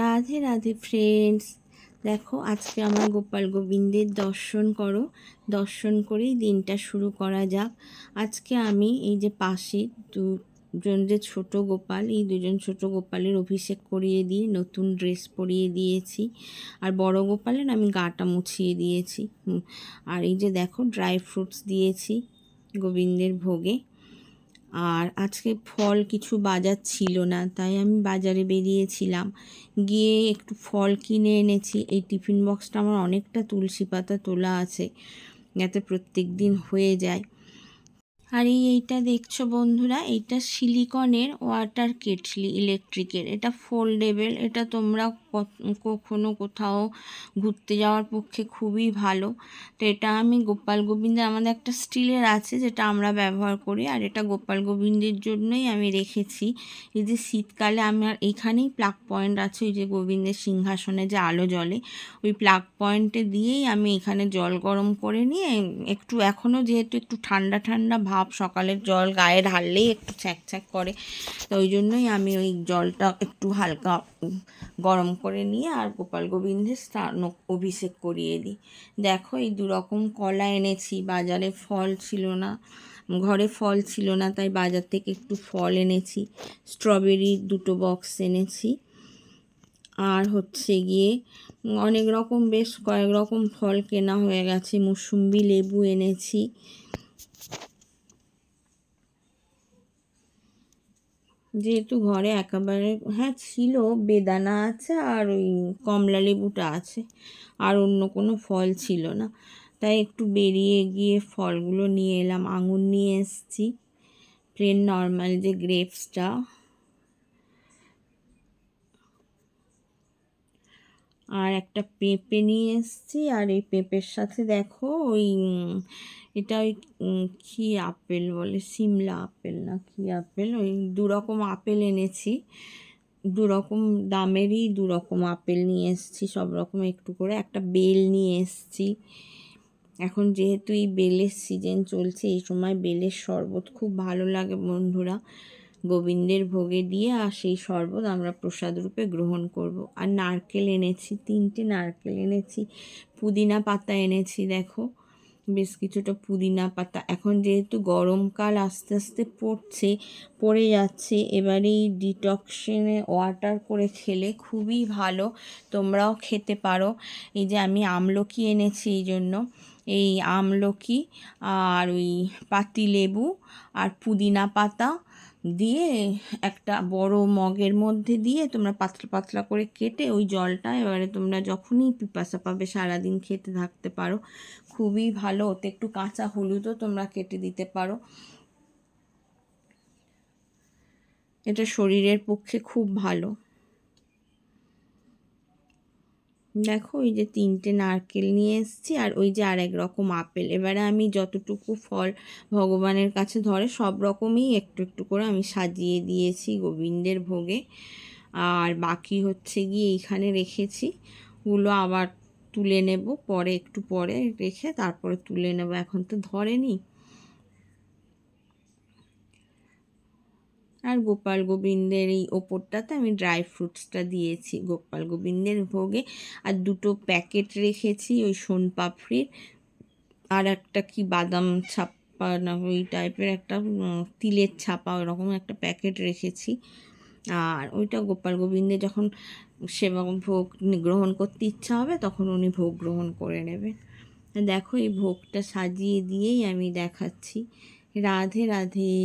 Radhe Radhe friends, দেখো আজকে আমার গোপাল গোবিন্দের দর্শন করো। দর্শন করেই দিনটা শুরু করা যাক। আজকে আমি এই যে পাশে দুজন যে ছোট গোপাল, এই দুজন ছোট গোপালের অভিষেক করিয়ে দিয়ে নতুন ড্রেস পরিয়ে দিয়েছি। আর বড় গোপালের আমি গাটা মুছিয়ে দিয়েছি। আর এই যে দেখো ড্রাই ফ্রুটস দিয়েছি গোবিন্দের ভোগে। আর আজকে ফল কিছু বাজার ছিল না, তাই আমি বাজারে বেরিয়েছিলাম, গিয়ে একটু ফল কিনে এনেছি। এই টিফিন বক্সটা আমার অনেকটা তুলসী পাতা তোলা আছে, যাতে প্রত্যেক দিন হয়ে যায়। আর এইটা দেখছো বন্ধুরা, এইটা সিলিকনের ওয়াটার কেটলি, ইলেকট্রিকের। এটা ফোল্ডেবল, এটা তোমরা কখনো কোথাও ঘুরতে যাওয়ার পক্ষে খুবই ভালো। তো এটা আমি গোপাল গোবিন্দের, আমাদের একটা স্টিলের আছে যেটা আমরা ব্যবহার করি, আর এটা গোপাল গোবিন্দের জন্যই আমি রেখেছি। এই যে শীতকালে আমার এইখানেই প্লাগ পয়েন্ট আছে, ওই যে গোবিন্দের সিংহাসনে যে আলো জ্বলে, ওই প্লাগ পয়েন্টে দিয়েই আমি এখানে জল গরম করে নিয়ে একটু, এখনও যেহেতু একটু ঠান্ডা ঠান্ডা ভাব, সকালের জল গায়ে ঢাললেই একটু ছ্যাঁক ছ্যাঁক করে, তো ওই জন্যই আমি ওই জলটা একটু হালকা গরম করে নিয়ে আর গোপাল গোবিন্দের স্নান অভিষেক করিয়ে দিই। দেখো এই দুরকম কলা এনেছি, বাজারে ফল ছিল না, ঘরে ফল ছিল না, তাই বাজার থেকে একটু ফল এনেছি। স্ট্রবেরি 2টো বক্স এনেছি। আর হচ্ছে গিয়ে অনেক রকম, বেশ কয়েক রকম ফল কেনা হয়ে গেছে। মুসুম্বি, লেবু এনেছি। যেহেতু ঘরে একেবারে, হ্যাঁ ছিল, বেদানা আছে আর ওই কমলা লেবুটা আছে, আর অন্য কোনো ফল ছিল না, তাই একটু বেরিয়ে গিয়ে ফলগুলো নিয়ে এলাম। আঙুর নিয়ে এসেছি, প্লেন নর্মাল যে গ্রেপসটা, আর একটা পেঁপে নিয়ে এসেছি। আর এই পেঁপের সাথে দেখো ওই এটা ওই কী আপেল বলে, সিমলা আপেল না কী আপেল, ওই 2 রকম আপেল এনেছি। 2 রকম দামেরই 2 রকম আপেল নিয়ে এসেছি, সব রকম একটু করে। একটা বেল নিয়ে এসেছি। এখন যেহেতু এই বেলের সিজন চলছে, এই সময় বেলের শরবত খুব ভালো লাগে বন্ধুরা, গোবিন্দের ভোগে দিয়ে, আর সেই শরবত আমরা প্রসাদ রূপে গ্রহণ করব। আর নারকেল এনেছি, 3টে নারকেল এনেছি। পুদিনা পাতা এনেছি, দেখো বেশ কিছুটা পুদিনা পাতা। এখন যেহেতু গরমকাল আস্তে আস্তে পড়ে যাচ্ছে, এবারে এই ডিটক্সিনে ওয়াটার করে খেলে খুবই ভালো, তোমরাও খেতে পারো। এই যে আমি আমলকি এনেছি, এই জন্য এই আমলকি আর ওই পাতিলেবু আর পুদিনা পাতা দিয়ে একটা বড় মগের মধ্যে দিয়ে তোমরা পাতলা পাতলা করে কেটে ওই জলটা, এবারে তোমরা যখনই পিপাসা পাবে সারাদিন খেতে থাকতে পারো, খুবই ভালো। ওতে একটু কাঁচা হলুদও তোমরা কেটে দিতে পারো, এটা শরীরের পক্ষে খুব ভালো। দেখো ওই যে 3টে নারকেল নিয়ে এসেছি, আর ওই যে আর 1 রকম আপেল। এবারে আমি যতটুকু ফল ভগবানের কাছে ধরে সব রকমই একটু একটু করে আমি সাজিয়ে দিয়েছি গোবিন্দের ভোগে। আর বাকি হচ্ছে গিয়ে এইখানে রেখেছি, ওগুলো আবার তুলে নেব পরে, একটু পরে রেখে তারপরে তুলে নেব, এখন তো ধরেনি। আর গোপাল গোবিন্দের এই ওপরটাতে আমি ড্রাই ফ্রুটসটা দিয়েছি গোপাল গোবিন্দের ভোগে। আর 2টো প্যাকেট রেখেছি ওই সোনপাপড়ির, আর একটা কি বাদাম ছাপ্পা না ওই টাইপের একটা তিলের ছাপা, ওরকম একটা প্যাকেট রেখেছি। আর ওইটা গোপাল গোবিন্দের যখন সেবা ভোগ গ্রহণ করতে ইচ্ছা হবে, তখন উনি ভোগ গ্রহণ করে নেবেন। দেখো এই ভোগটা সাজিয়ে দিয়েই আমি দেখাচ্ছি। রাধে রাধে।